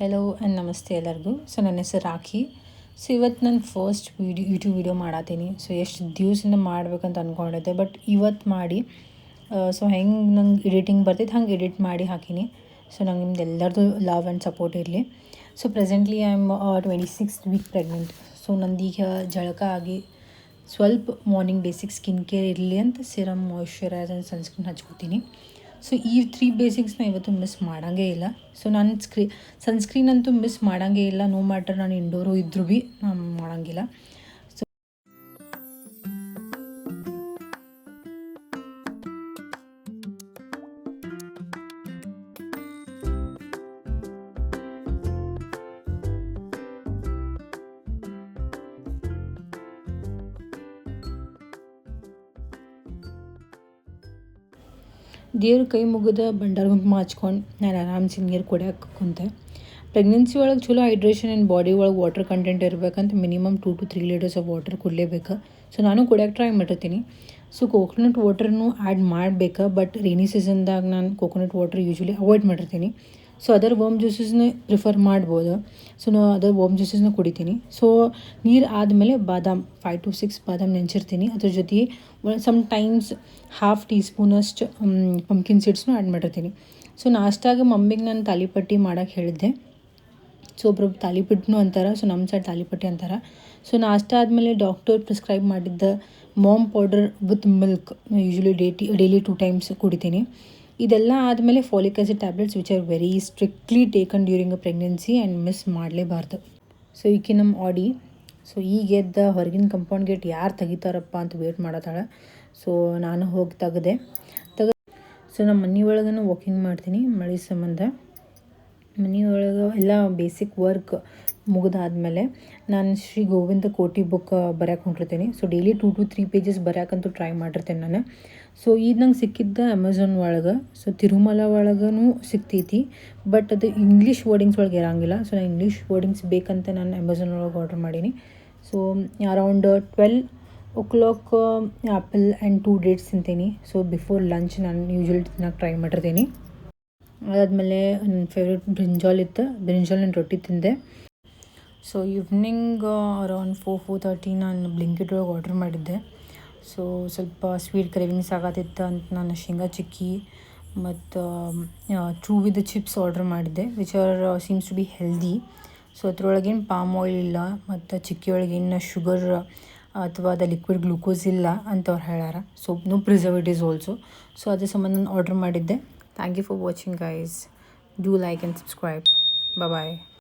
Hello and ನಮಸ್ತೆ ಎಲ್ಲರಿಗೂ. So ನನ್ನ ಹೆಸರು ರಾಖಿ. ಸೊ ಇವತ್ತು ನಾನು ಫಸ್ಟ್ ಯೂಟ್ಯೂಬ್ ವೀಡಿಯೋ ಮಾಡತ್ತೀನಿ. ಸೊ ಎಷ್ಟು ದಿವಸದಿಂದ ಮಾಡ್ಬೇಕಂತ ಅಂದ್ಕೊಂಡಿದ್ದೆ, ಬಟ್ ಇವತ್ತು ಮಾಡಿ ಸೊ ಹೆಂಗೆ ನಂಗೆ ಎಡಿಟಿಂಗ್ ಬರ್ತೈತೆ ಹಂಗೆ ಎಡಿಟ್ ಮಾಡಿ ಹಾಕೀನಿ. ಸೊ ನಂಗೆ ನಿಮ್ದು ಎಲ್ಲರದು ಲವ್ ಆ್ಯಂಡ್ ಸಪೋರ್ಟ್ ಇರಲಿ. So presently I am 26th week pregnant. So ನಂದೀಗ ಜಳಕ ಆಗಿ ಸ್ವಲ್ಪ ಮಾರ್ನಿಂಗ್ ಬೇಸಿಕ್ ಸ್ಕಿನ್ ಕೇರ್ ಇರಲಿ ಅಂತ ಸಿರಮ್, ಮಾಯ್ಶ್ಚರೈಸರ್ ಆ್ಯಂಡ್ ಸನ್ಸ್ಕ್ರೀನ್ ಹಚ್ಕೋತೀನಿ. ಸೊ ಈ 3 ಬೇಸಿಕ್ಸ್ನ ಇವತ್ತು ಮಿಸ್ ಮಾಡೋಂಗೇ ಇಲ್ಲ. ಸೊ ನಾನು ಸನ್ಸ್ಕ್ರೀನ್ ಅಂತೂ ಮಿಸ್ ಮಾಡೋಂಗೇ ಇಲ್ಲ. ನೋ ಮ್ಯಾಟರ್ ನಾನು ಇಂಡೋರು ಇದ್ರೂ ಭೀ ನಾನು ಮಾಡೋಂಗಿಲ್ಲ. ಸೊ ದೇವ್ರ ಕೈ ಮುಗಿದ ಬಂಡಾರ ಕುಂಕುಮ ಹಚ್ಕೊಂಡು ನಾನು ಆರಾಮ್ಸೆ ನೀರು ಕುಡಿಯೋಕೆ ಕುಂತೆ. ಪ್ರೆಗ್ನೆನ್ಸಿ ಒಳಗೆ ಚಲೋ ಹೈಡ್ರೇಷನ್ ಆ್ಯಂಡ್ ಬಾಡಿ ಒಳಗೆ ವಾಟರ್ ಕಂಟೆಂಟ್ ಇರಬೇಕಂತ minimum 2 to 3 litres of water ಕುಡಲೇಬೇಕು. ಸೊ ನಾನು ಕುಡಿಯೋಕೆ ಟ್ರೈ ಮಾಡಿರ್ತೀನಿ. ಸೊ ಕೋಕೋನಟ್ ವಾಟರ್ನು ಆ್ಯಡ್ ಮಾಡಬೇಕು, ಬಟ್ ರೈನಿ ಸೀಸನ್ದಾಗ ನಾನು ಕೋಕೋನಟ್ ವಾಟರ್ ಯೂಶ್ವಲಿ ಅವಾಯ್ಡ್ ಮಾಡಿರ್ತೀನಿ. ಸೊ ಅದರ್ ವಾಮ್ ಜ್ಯೂಸಸ್ನೇ ಪ್ರಿಫರ್ ಮಾಡ್ಬೋದು. ಸೊ ನಾನು ಅದರ್ ವಾಮ್ ಜ್ಯೂಸಸ್ನ ಕುಡಿತೀನಿ. ಸೊ ನೀರು ಆದಮೇಲೆ ಬಾದಾಮ್ 5 to 6 ಬಾದಾಮ್ ನೆಂಚಿರ್ತೀನಿ. ಅದ್ರ ಜೊತೆ ಟೈಮ್ಸ್ ½ ಟೀ ಸ್ಪೂನಷ್ಟು ಪಂಪ್ಕಿನ್ ಸೀಡ್ಸ್ನು ಆ್ಯಡ್ ಮಾಡಿರ್ತೀನಿ. ಸೊ ನಾಷ್ಟಾಗ ಮಮ್ಮಿಗೆ ನಾನು ತಾಲಿಪಟ್ಟಿ ಮಾಡೋಕ್ಕೆ ಹೇಳಿದ್ದೆ. ಸೊ ಒಬ್ಬರು ತಾಲಿಪಟ್ಟಿನೂ ಅಂತಾರೆ, ಸೊ ನಮ್ಮ ಸೈಡ್ ತಾಲಿಪಟ್ಟಿ ಅಂತಾರೆ. ಸೊ ನಾಷ್ಟ ಆದಮೇಲೆ ಡಾಕ್ಟರ್ ಪ್ರಿಸ್ಕ್ರೈಬ್ ಮಾಡಿದ್ದ mom powder with milk usually daily 2 times ಕುಡಿತೀನಿ. ಇದೆಲ್ಲ ಆದಮೇಲೆ folic acid tablets which are very strictly taken during a pregnancy and miss ಮಾಡಲೇಬಾರ್ದು. ಸೊ ಈಕೆ ನಮ್ಮ ಆಡಿ. ಸೊ ಈಗ ಎದ್ದ ಹೊರಗಿನ ಕಂಪೌಂಡ್ ಗೇಟ್ ಯಾರು ತೆಗಿತಾರಪ್ಪ ಅಂತ ವೇಟ್ ಮಾಡತ್ತಾಳೆ. ಸೊ ನಾನು ಹೋಗಿ ತೆಗೆದೆ. ಸೊ ನಮ್ಮ ಮನೆ ಒಳಗೂ ವಾಕಿಂಗ್ ಮಾಡ್ತೀನಿ ಮಳೆ ಸಂಬಂಧ. ಮನೆಯೊಳಗೆ ಎಲ್ಲ ಬೇಸಿಕ್ ವರ್ಕ್ ಮುಗಿದಾದ್ಮೇಲೆ ನಾನು ಶ್ರೀ ಗೋವಿಂದ ಕೋಟಿ ಬುಕ್ ಬರೆಯೋಕೆ ಹೊಂಟಿರ್ತೀನಿ. ಸೊ ಡೈಲಿ 2 to 3 pages ಬರೆಯೋಕ್ಕಂತೂ ಟ್ರೈ ಮಾಡಿರ್ತೇನೆ ನಾನು. ಸೊ ಇದು ನಂಗೆ ಸಿಕ್ಕಿದ್ದ ಅಮೆಝಾನ್ ಒಳಗೆ. ಸೊ ತಿರುಮಲ ಒಳಗೂ ಸಿಗ್ತೈತಿ, ಬಟ್ ಅದು ಇಂಗ್ಲೀಷ್ ವರ್ಡಿಂಗ್ಸ್ ಒಳಗೆ ಇರೋಂಗಿಲ್ಲ. ಸೊ ನಾನು ಇಂಗ್ಲೀಷ್ ವರ್ಡಿಂಗ್ಸ್ ಬೇಕಂತ ನಾನು ಅಮೆಝಾನ್ ಒಳಗೆ ಆರ್ಡ್ರ್ ಮಾಡೀನಿ. So around 12 o'clock apple and 2 dates ತಿಂತೀನಿ. ಸೊ ಬಿಫೋರ್ ಲಂಚ್ ನಾನು ಯೂಶ್ವಲಿ ತಿನ್ನೋಕೆ ಟ್ರೈ ಮಾಡಿರ್ತೀನಿ. ಅದಾದಮೇಲೆ ನನ್ನ ಫೇವ್ರೆಟ್ ಬ್ರಿಂಜಾಲ್ ಇತ್ತು, ಬ್ರಿಂಜಾಲ್ ನಾನು ರೊಟ್ಟಿ ತಿಂದೆ. ಸೊ ಈವ್ನಿಂಗ್ ಅರೌಂಡ್ 4-4:30 ನಾನು ಬ್ಲಿಂಕಿಟ್ ಒಳಗೆ ಆರ್ಡ್ರ್ ಮಾಡಿದ್ದೆ. ಸೊ ಸ್ವಲ್ಪ ಸ್ವೀಟ್ ಕ್ರೇವಿಂಗ್ಸ್ ಆಗತ್ತಿತ್ತು ಅಂತ ನಾನು ಶೇಂಗಾ ಚಿಕ್ಕಿ ಮತ್ತು ಟ್ರೂ ವಿತ್ ಚಿಪ್ಸ್ ಆರ್ಡ್ರ್ ಮಾಡಿದ್ದೆ, which are seems to be healthy. So ಅದ್ರೊಳಗೇನು ಪಾಮ್ ಆಯಿಲ್ ಇಲ್ಲ ಮತ್ತು ಚಿಕ್ಕಿ ಒಳಗೇನು ಶುಗರ್ ಅಥವಾ ಅದ ಲಿಕ್ವಿಡ್ ಗ್ಲೂಕೋಸ್ ಇಲ್ಲ ಅಂತ ಅವ್ರು ಹೇಳ್ಯಾರ. So no preservatives also. So ಅದ್ರ ಸಂಬಂಧ ನಾನು ಆರ್ಡ್ರ್ ಮಾಡಿದ್ದೆ. Thank you for watching guys. Do like and subscribe. Bye bye.